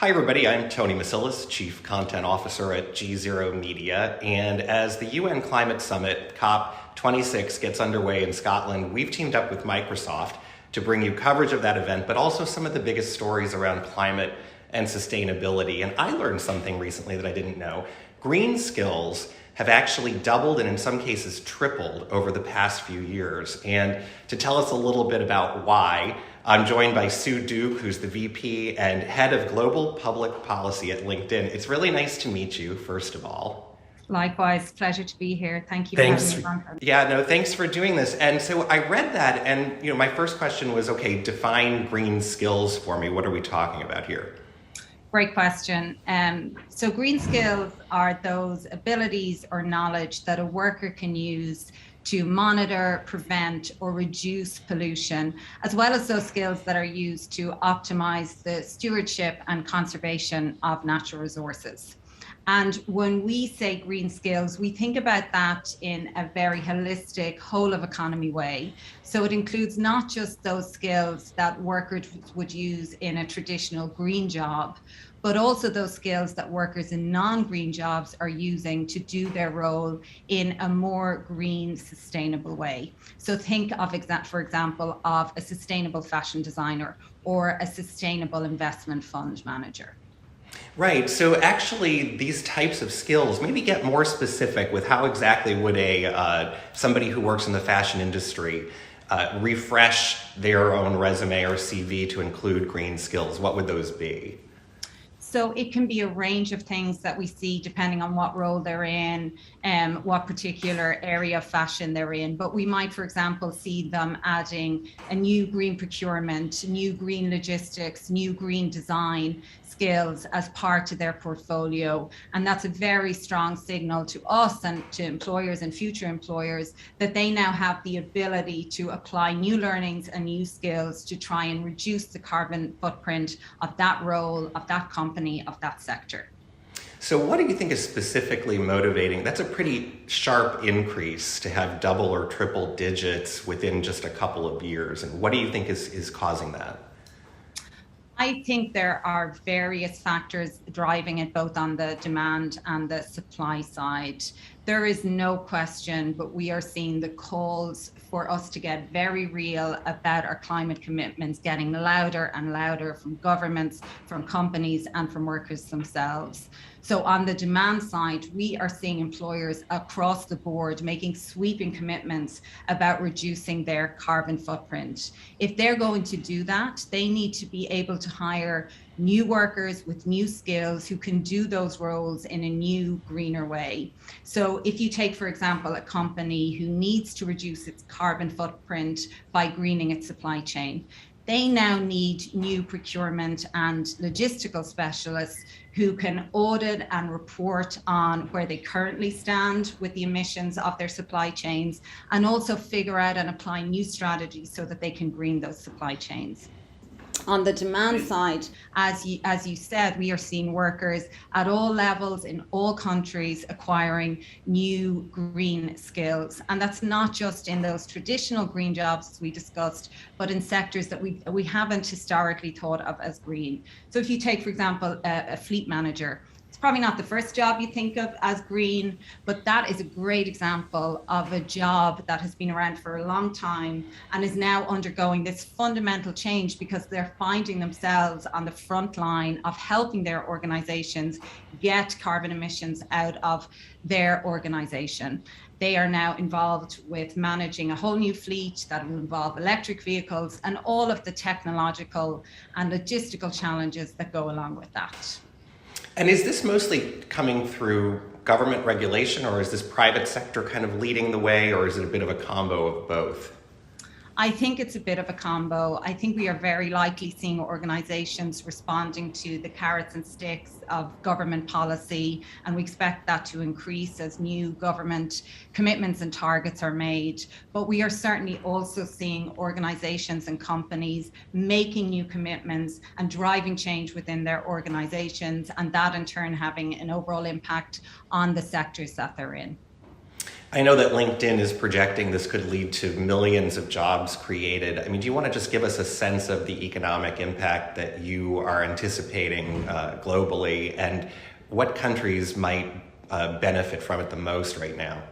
Hi everybody, I'm Tony Masilis, Chief Content Officer at GZERO Media, and as the UN Climate Summit COP26 gets underway in Scotland, we've teamed up with Microsoft to bring you coverage of that event, but also some of the biggest stories around climate and sustainability. And I learned something recently that I didn't know. Green skills have actually doubled and in some cases tripled over the past few years. And to tell us a little bit about why, I'm joined by Sue Duke, who's the VP and Head of Global Public Policy at LinkedIn. It's really nice to meet you, first of all. Likewise, pleasure to be here. Thank you for having me on. Yeah, no, thanks for doing this. And so I read that, and my first question was, okay, define green skills for me. What are we talking about here? Great question. So green skills are those abilities or knowledge that a worker can use to monitor, prevent, or reduce pollution, as well as those skills that are used to optimize the stewardship and conservation of natural resources. And when we say green skills, we think about that in a very holistic, whole of economy way. So it includes not just those skills that workers would use in a traditional green job, but also those skills that workers in non-green jobs are using to do their role in a more green, sustainable way. So think of, for example, of a sustainable fashion designer or a sustainable investment fund manager. Right. So actually, these types of skills, maybe get more specific with how exactly would somebody who works in the fashion industry refresh their own resume or CV to include green skills? What would those be? So it can be a range of things that we see depending on what role they're in, what particular area of fashion they're in. But we might, for example, see them adding a new green procurement, new green logistics, new green design skills as part of their portfolio. And that's a very strong signal to us and to employers and future employers that they now have the ability to apply new learnings and new skills to try and reduce the carbon footprint of that role, of that company, of that sector. So what do you think is specifically motivating? That's a pretty sharp increase to have double or triple digits within just a couple of years. And what do you think is causing that? I think there are various factors driving it, both on the demand and the supply side. There is no question, but we are seeing the calls for us to get very real about our climate commitments getting louder and louder from governments, from companies, and from workers themselves. So on the demand side, we are seeing employers across the board making sweeping commitments about reducing their carbon footprint. If they're going to do that, they need to be able to hire new workers with new skills who can do those roles in a new, greener way. So if you take, for example, a company who needs to reduce its carbon footprint by greening its supply chain, they now need new procurement and logistical specialists who can audit and report on where they currently stand with the emissions of their supply chains, and also figure out and apply new strategies so that they can green those supply chains. On the demand side, as you said, we are seeing workers at all levels in all countries acquiring new green skills. And that's not just in those traditional green jobs, as we discussed, but in sectors that we haven't historically thought of as green. So if you take, for example, a fleet manager, it's probably not the first job you think of as green, but that is a great example of a job that has been around for a long time and is now undergoing this fundamental change because they're finding themselves on the front line of helping their organizations get carbon emissions out of their organization. They are now involved with managing a whole new fleet that will involve electric vehicles and all of the technological and logistical challenges that go along with that. And is this mostly coming through government regulation, or is this private sector kind of leading the way, or is it a bit of a combo of both? I think it's a bit of a combo. I think we are very likely seeing organizations responding to the carrots and sticks of government policy, and we expect that to increase as new government commitments and targets are made. But we are certainly also seeing organizations and companies making new commitments and driving change within their organizations, and that in turn having an overall impact on the sectors that they're in. I know that LinkedIn is projecting this could lead to millions of jobs created. I mean, do you want to just give us a sense of the economic impact that you are anticipating globally, and what countries might benefit from it the most right now?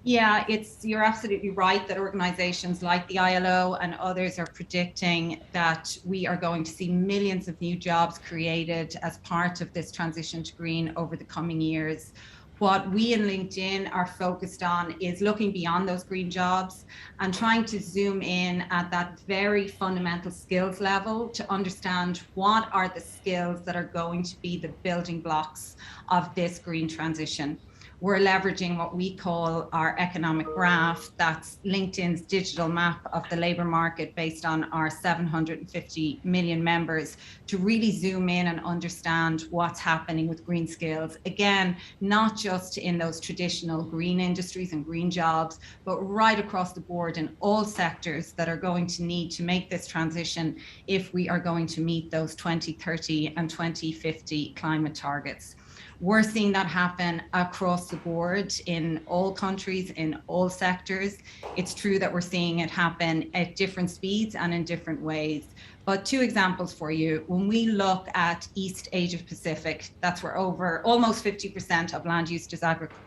Yeah, you're absolutely right that organizations like the ILO and others are predicting that we are going to see millions of new jobs created as part of this transition to green over the coming years. What we in LinkedIn are focused on is looking beyond those green jobs and trying to zoom in at that very fundamental skills level to understand what are the skills that are going to be the building blocks of this green transition. We're leveraging what we call our economic graph. That's LinkedIn's digital map of the labor market based on our 750 million members to really zoom in and understand what's happening with green skills. Again, not just in those traditional green industries and green jobs, but right across the board in all sectors that are going to need to make this transition if we are going to meet those 2030 and 2050 climate targets. We're seeing that happen across the board in all countries, in all sectors. It's true that we're seeing it happen at different speeds and in different ways. But two examples for you. When we look at East Asia Pacific, that's where over almost 50% of land use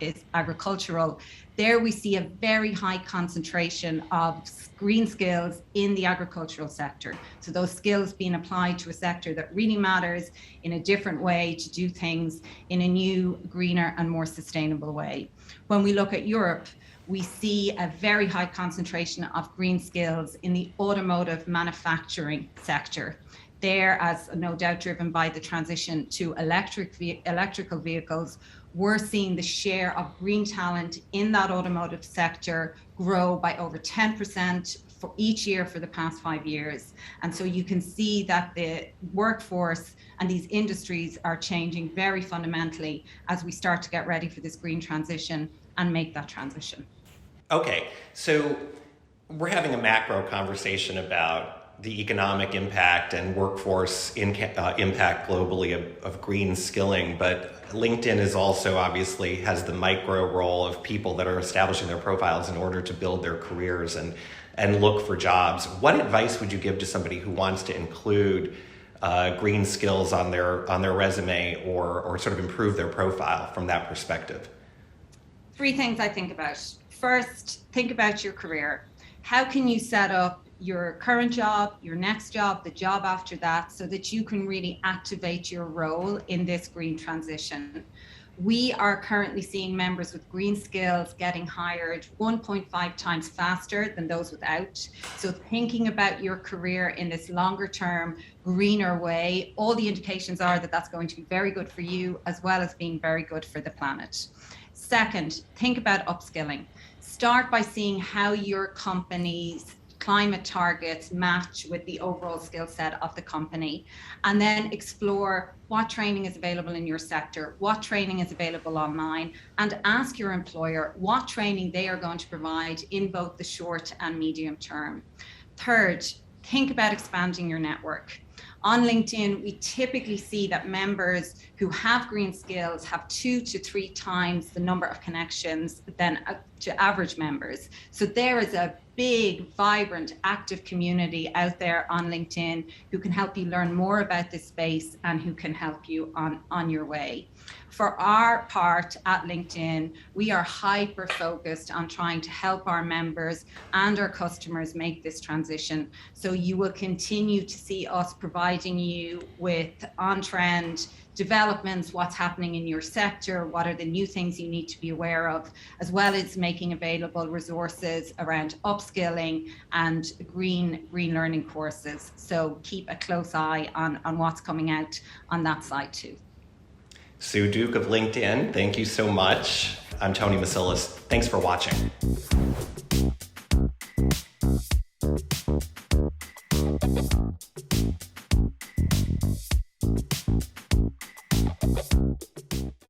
is agricultural. There we see a very high concentration of green skills in the agricultural sector. So those skills being applied to a sector that really matters in a different way to do things in a new, greener and more sustainable way. When we look at Europe, we see a very high concentration of green skills in the automotive manufacturing sector. There, as no doubt driven by the transition to electrical vehicles, we're seeing the share of green talent in that automotive sector grow by over 10% for each year for the past 5 years. And so you can see that the workforce and these industries are changing very fundamentally as we start to get ready for this green transition and make that transition. Okay, so we're having a macro conversation about the economic impact and workforce impact globally of green skilling, but LinkedIn is also obviously has the micro role of people that are establishing their profiles in order to build their careers and look for jobs. What advice would you give to somebody who wants to include green skills on their resume or sort of improve their profile from that perspective? Three things I think about. First, think about your career. How can you set up your current job, your next job, the job after that, so that you can really activate your role in this green transition? We are currently seeing members with green skills getting hired 1.5 times faster than those without. So thinking about your career in this longer term, greener way, all the indications are that that's going to be very good for you as well as being very good for the planet. Second, think about upskilling. Start by seeing how your company's climate targets match with the overall skill set of the company, and then explore what training is available in your sector, what training is available online, and ask your employer what training they are going to provide in both the short and medium term. Third, think about expanding your network. On LinkedIn, we typically see that members who have green skills have 2 to 3 times the number of connections than to average members. So there is a big, vibrant, active community out there on LinkedIn who can help you learn more about this space and who can help you on your way. For our part at LinkedIn, we are hyper focused on trying to help our members and our customers make this transition. So you will continue to see us providing you with on-trend developments, what's happening in your sector, what are the new things you need to be aware of, as well as making available resources around upskilling and green learning courses. So keep a close eye on what's coming out on that side too. Sue Duke of LinkedIn, thank you so much. I'm Tony Masilis. Thanks for watching.